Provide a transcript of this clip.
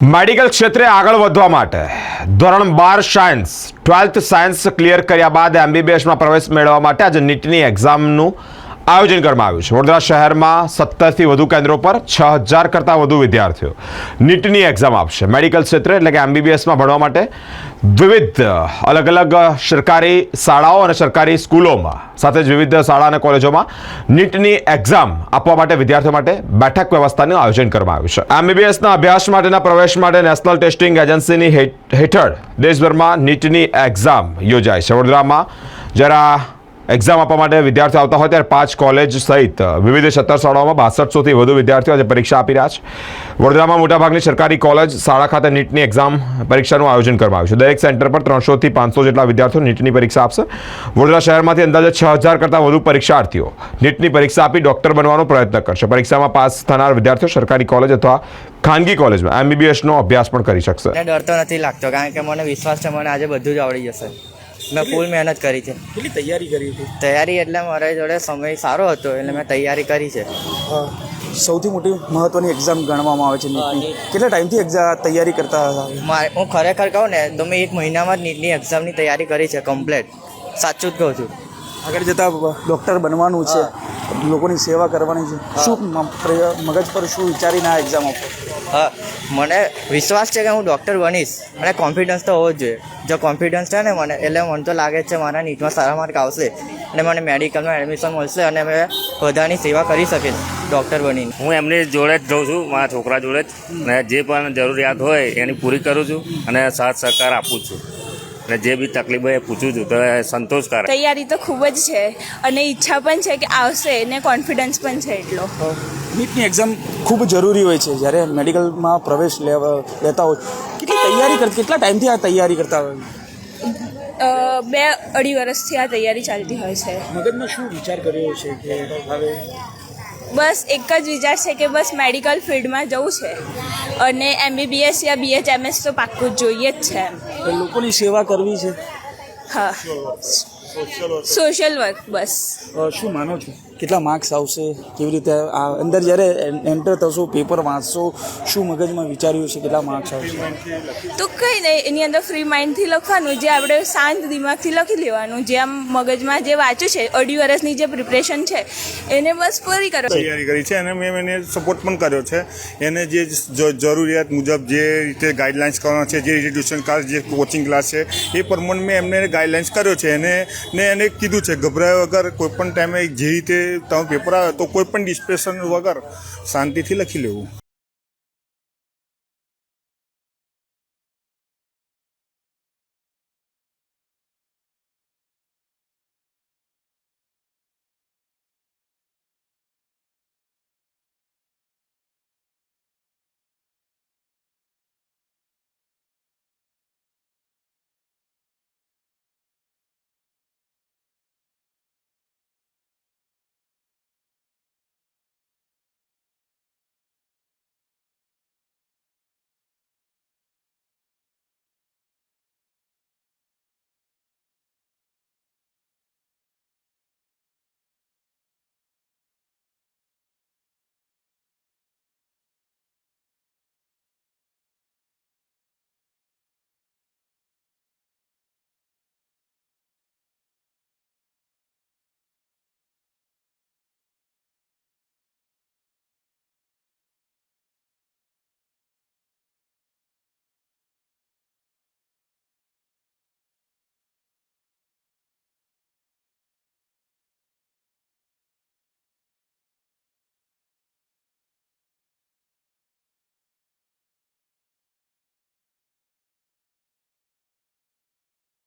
Medical ક્ષેત્રે આગળ વધવા માટે ધોરણ 12 સાયન્સ 12th સાયન્સ ક્લિયર કર્યા બાદ એમબીબીએસમાં પ્રવેશ મેળવવા માટે આજે નીટની એક્ઝામનું આયોજન કરવામાં આવ્યું છે। વડોદરા શહેરમાં 17થી વધુ કેન્દ્રો પર 6000 કરતાં વધુ વિદ્યાર્થીઓ નીટની એક્ઝામ આપશે। મેડિકલ ક્ષેત્રે એટલે કે એમબીબીએસમાં ભણવા માટે વિવિધ અલગ અલગ સરકારી શાળાઓ અને સરકારી સ્કૂલોમાં સાથે જ વિવિધ શાળા અને કોલેજોમાં નીટની એક્ઝામ આપવા માટે વિદ્યાર્થીઓ માટે બેઠક વ્યવસ્થાનું આયોજન કરવામાં આવ્યું છે। એમબીબીએસના અભ્યાસ માટેના પ્રવેશ માટે નેશનલ ટેસ્ટિંગ એજન્સીની હેઠળ દેશભરમાં નીટની એક્ઝામ યોજાય છે। વડોદરામાં જ્યારે એક્ઝામ આપવા માટે વિદ્યાર્થીઓ આવતા હોય ત્યારે 5 કોલેજ સહિત વિવિધ 17 શાળાઓમાં 6200થી વધુ વિદ્યાર્થીઓ આજે પરીક્ષા આપી રહ્યા છે। વડોદરામાં મોટાભાગની સરકારી કોલેજ શાળા ખાતે નીટની એક્ઝામ પરીક્ષાનું આયોજન કરવામાં આવ્યું છે। દરેક સેન્ટર પર 300થી 500 જેટલા વિદ્યાર્થીઓ નીટની પરીક્ષા આપશે। વડોદરા શહેરમાંથી અંદાજે 6000 કરતાં વધુ પરીક્ષાર્થીઓ નીટની પરીક્ષા આપી ડોક્ટર બનવાનો પ્રયત્ન કરશે। પરીક્ષામાં પાસ થનાર વિદ્યાર્થીઓ સરકારી કોલેજ અથવા ખાનગી કોલેજમાં એમબીબીએસનો અભ્યાસ પણ કરી શકશે। ડર તો નથી લાગતો કારણ કે મને વિશ્વાસ છે મને આજે બધું જ આવડી જશે। મેં ફૂલ મહેનત કરી છે। કેટલી તૈયારી કરી હતી? તૈયારી એટલે મારા જોડે સમય સારો હતો એટલે મેં તૈયારી કરી છે। સૌથી મોટી મહત્વની એક્ઝામ ગણવામાં આવે છે નીટની। કેટલા ટાઈમથી તૈયારી કરતા હતા? હું ખરેખર કહું ને તો મેં 1 મહિનામાં જ નીટની એક્ઝામની તૈયારી કરી છે કમ્પ્લેટ। સાચું જ કહું છું। આગળ જતાં ડૉક્ટર બનવાનું છે, લોકોની સેવા કરવાની છે, શું મગજ પર શું વિચારીને આ એક્ઝામ આપો? હા, મને વિશ્વાસ છે કે હું ડૉક્ટર બનીશ અને કોન્ફિડન્સ તો હોવો જ જોઈએ। જો કોન્ફિડન્સ છે ને મને એટલે મને તો લાગે છે મારા નીટમાં સારા માર્ક આવશે અને મને મેડિકલમાં એડમિશન મળશે અને મેં બધાની સેવા કરી શકીશ ડૉક્ટર બનીને। હું એમની જોડે જ રહું છું, મારા છોકરા જોડે જ, અને જે પણ જરૂરિયાત હોય એની પૂરી કરું છું અને સાથ સહકાર આપું છું અને જે બી તકલીફ હોય એ પૂછું છું તો એ સંતોષકારક। તૈયારી તો ખૂબ જ છે અને ઈચ્છા પણ છે કે આવશે ને કોન્ફિડન્સ પણ છે એટલો। નીટની એક્ઝામ ખૂબ જરૂરી હોય છે જ્યારે મેડિકલમાં પ્રવેશ લેતા હોય। કેટલા ટાઈમથી આ તૈયારી કરતા હોય? 2-2.5 વર્ષથી આ તૈયારી ચાલતી હોય છે। મગજમાં શું વિચાર કર્યો છે કે હવે બસ એક જ વિચાર છે કે બસ મેડિકલ ફિલ્ડમાં જવું છે અને એમબીબીએસ યા બીએચએમએસ તો પાક્કું જ જોઈએ જ છે એમ। લોકોની સેવા કરવી છે? હા, સોશિયલ વર્ક બસ। શું માનો છો કેટલા માર્ક્સ આવશે? કેવી રીતે આ અંદર જ્યારે એન્ટર થશો, પેપર વાંચશો, શું મગજમાં વિચાર્યું છે કેટલા માર્ક્સ આવશે? તો કંઈ નહીં, એની અંદર ફ્રી માઇન્ડથી લખવાનું, જે આપણે શાંત દિમાગથી લખી લેવાનું, જે આમ મગજમાં જે વાંચ્યું છે 2.5 વર્ષની જે પ્રિપરેશન છે એને બસ પૂરી કરો। તૈયારી કરી છે અને મેં એને સપોર્ટ પણ કર્યો છે। એને જે જરૂરિયાત મુજબ જે રીતે ગાઈડલાઇન્સ કરવાના છે, જે રીતે ટ્યુશન ક્લાસ, જે કોચિંગ ક્લાસ છે એ પ્રમાણે મેં એમને ગાઈડલાઇન્સ કર્યો છે એને કીધું છે ગભરાયા વગર કોઈ પણ ટાઈમે જે રીતે તમે પેપર આવે તો કોઈ પણ ડિસ્પ્રેશન વગર શાંતિથી લખી લેવું।